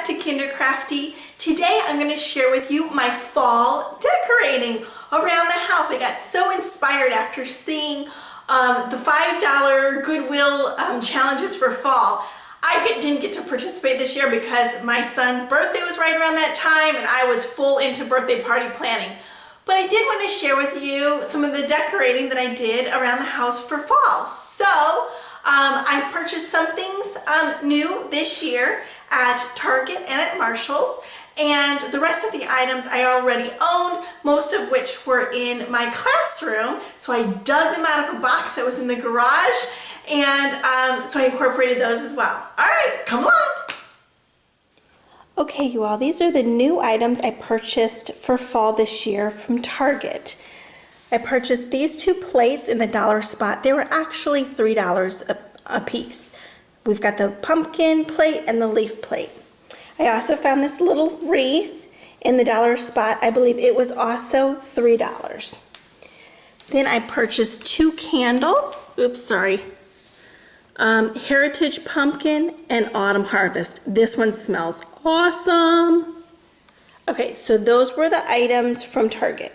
back to Kindercrafty. Today I'm going to share with you my fall decorating around the house. I got so inspired after seeing the $5 Goodwill challenges for fall. I didn't get to participate this year because my son's birthday was right around that time and I was full into birthday party planning. But I did want to share with you some of the decorating that I did around the house for fall. So I purchased some things new this year at Target and at Marshall's, and the rest of the items I already owned, most of which were in my classroom. So I dug them out of a box that was in the garage, and so I incorporated those as well. All right, come along. Okay, you all, these are the new items I purchased for fall this year from Target. I purchased these two plates in the dollar spot. They were actually $3 a piece. We've got the pumpkin plate and the leaf plate. I also found this little wreath in the dollar spot. I believe it was also $3. Then I purchased two candles. Oops, sorry. Heritage Pumpkin and Autumn Harvest. This one smells awesome. Okay, so those were the items from Target.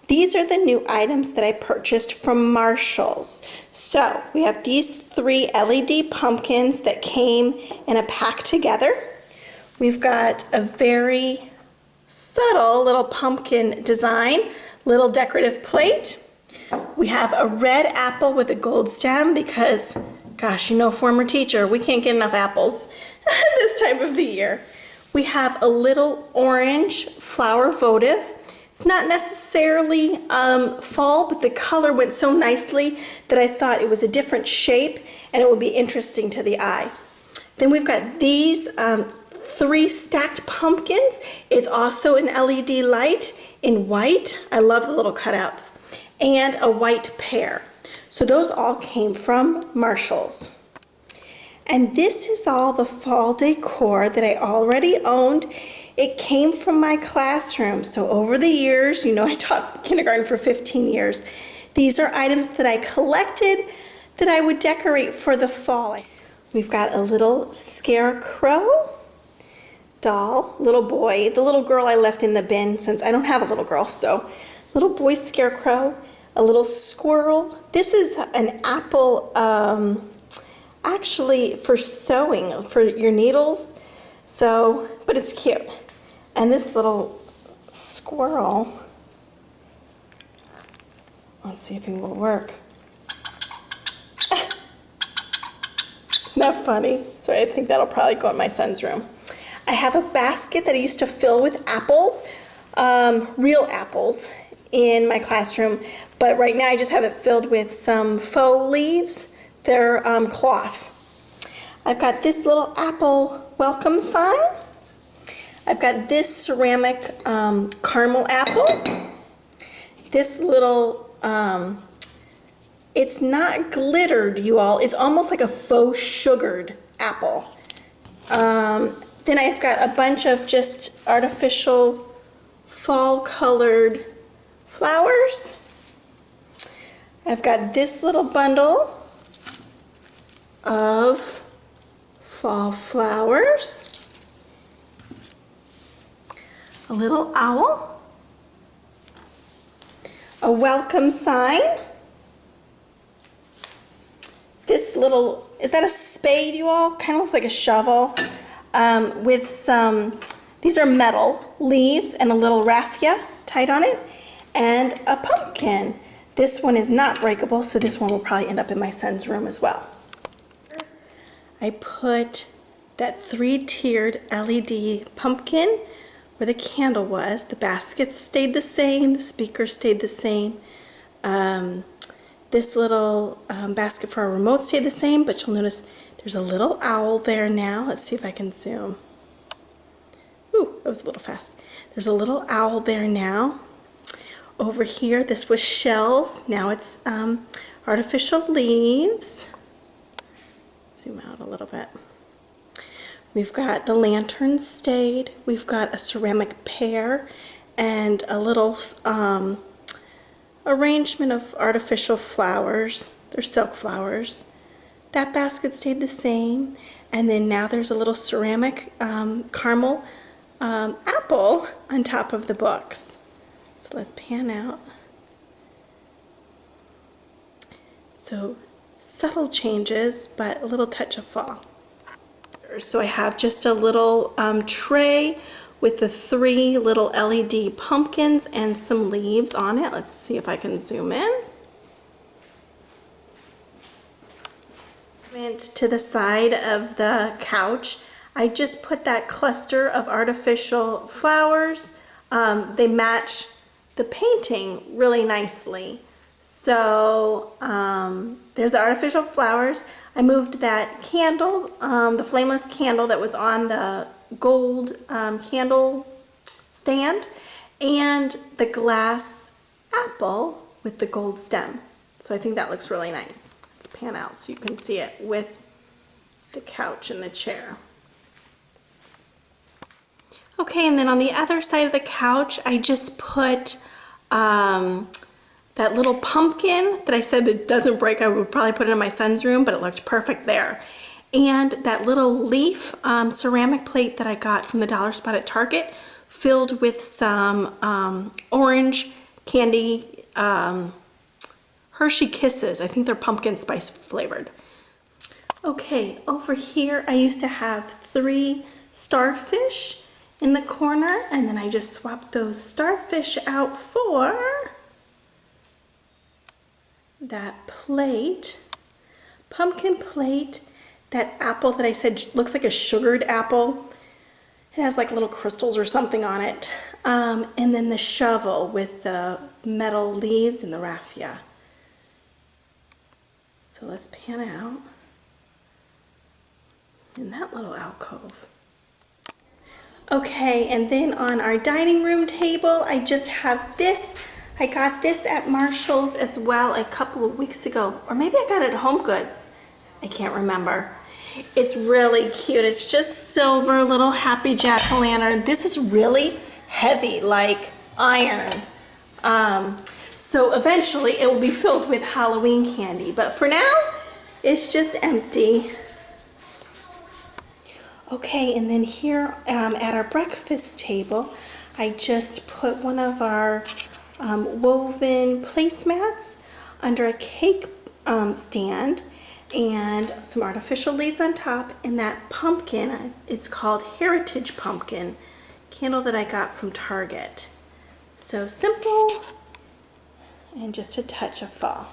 These are the new items that I purchased from Marshall's. So we have these three LED pumpkins that came in a pack together. We've got a very subtle little pumpkin design, little decorative plate. We have a red apple with a gold stem because, gosh, you know, former teacher, we can't get enough apples this time of the year. We have a little orange flower votive. It's not necessarily fall, but the color went so nicely that I thought it was a different shape and it would be interesting to the eye. Then we've got these three stacked pumpkins. It's also an LED light in white. I love the little cutouts. And a white pear. So those all came from Marshall's. And this is all the fall decor that I already owned. It came from my classroom. So over the years, you know, I taught kindergarten for 15 years. These are items that I collected that I would decorate for the fall. We've got a little scarecrow doll, little boy. The little girl I left in the bin since I don't have a little girl, so little boy scarecrow, a little squirrel. This is an apple, actually for sewing, for your needles. So, but it's cute. And this little squirrel, let's see if it will work. Isn't that funny? So I think that'll probably go in my son's room. I have a basket that I used to fill with apples, real apples, in my classroom, but right now I just have it filled with some faux leaves. They're cloth. I've got this little apple welcome sign. I've got this ceramic caramel apple. This little, it's not glittered, you all. It's almost like a faux sugared apple. Then I've got a bunch of just artificial fall colored flowers. I've got this little bundle of fall flowers. A little owl. A welcome sign. This little, is that a spade, you all? Kind of looks like a shovel. With some, these are metal leaves and a little raffia tied on it. And a pumpkin. This one is not breakable, so this one will probably end up in my son's room as well. I put that three-tiered LED pumpkin where the candle was. The basket stayed the same, the speaker stayed the same. This little basket for our remote stayed the same, but you'll notice there's a little owl there now. Let's see if I can zoom. Ooh, that was a little fast. There's a little owl there now. Over here, this was shells. Now it's artificial leaves. Zoom out a little bit. We've got the lantern stayed. We've got a ceramic pear and a little arrangement of artificial flowers. They're silk flowers. that basket stayed the same. And then now there's a little ceramic caramel apple on top of the books. So let's pan out. So subtle changes, but a little touch of fall. So I have just a little tray with the 3 little LED pumpkins and some leaves on it. Let's see if I can zoom in. Went to the side of the couch. I just put that cluster of artificial flowers. They match the painting really nicely. So there's the artificial flowers. I moved that candle, the flameless candle that was on the gold candle stand, and the glass apple with the gold stem. So I think that looks really nice. Let's pan out so you can see it with the couch and the chair. Okay, and then on the other side of the couch, I just put that little pumpkin that I said it doesn't break. I would probably put it in my son's room, but it looked perfect there. And that little leaf ceramic plate that I got from the dollar spot at Target, filled with some orange candy Hershey Kisses. I think they're pumpkin spice flavored. Okay, over here I used to have 3 starfish in the corner, and then I just swapped those starfish out for that plate, pumpkin plate, that apple that I said looks like a sugared apple. It has like little crystals or something on it. And then the shovel with the metal leaves and the raffia. So let's pan out in that little alcove. Okay, and then on our dining room table, I just have this. I got this at Marshall's as well a couple of weeks ago, or maybe I got it at Home Goods. I can't remember. It's really cute. It's just silver, little happy jack-o'-lantern. This is really heavy, like iron. So eventually it will be filled with Halloween candy, but for now, it's just empty. Okay, and then here at our breakfast table, I just put one of our woven placemats under a cake stand and some artificial leaves on top, and that pumpkin, it's called Heritage Pumpkin, candle that I got from Target. So simple and just a touch of fall.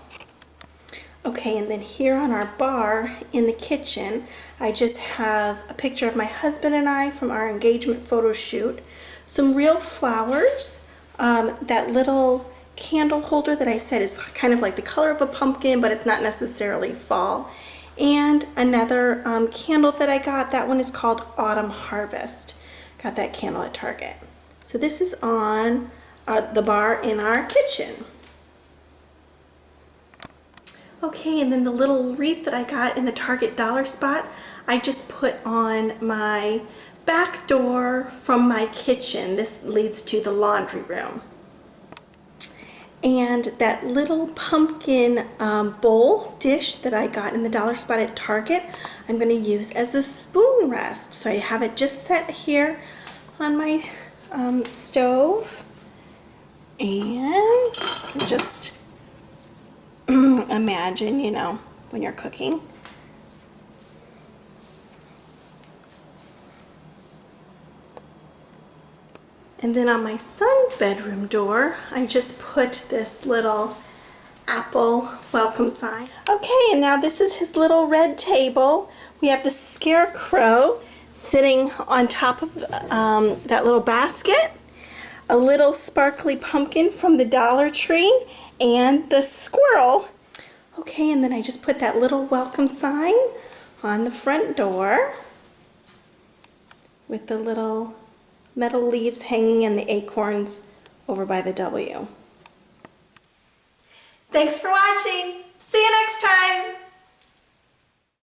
Okay, and then here on our bar in the kitchen, I just have a picture of my husband and I from our engagement photo shoot, some real flowers, that little candle holder that I said is kind of like the color of a pumpkin, but it's not necessarily fall, and another candle that I got. That one is called Autumn Harvest. Got that candle at Target. So this is on the bar in our kitchen. Okay, and then the little wreath that I got in the Target dollar spot, I just put on my back door from my kitchen. This leads to the laundry room. And that little pumpkin bowl dish that I got in the dollar spot at Target, I'm going to use as a spoon rest. So I have it just set here on my stove, and just imagine, you know, when you're cooking. And then on my son's bedroom door, I just put this little apple welcome sign. Okay, and now this is his little red table. We have the scarecrow sitting on top of that little basket, a little sparkly pumpkin from the Dollar Tree, and the squirrel. Okay, and then I just put that little welcome sign on the front door with the little metal leaves hanging and the acorns over by the W. Thanks for watching. See you next time.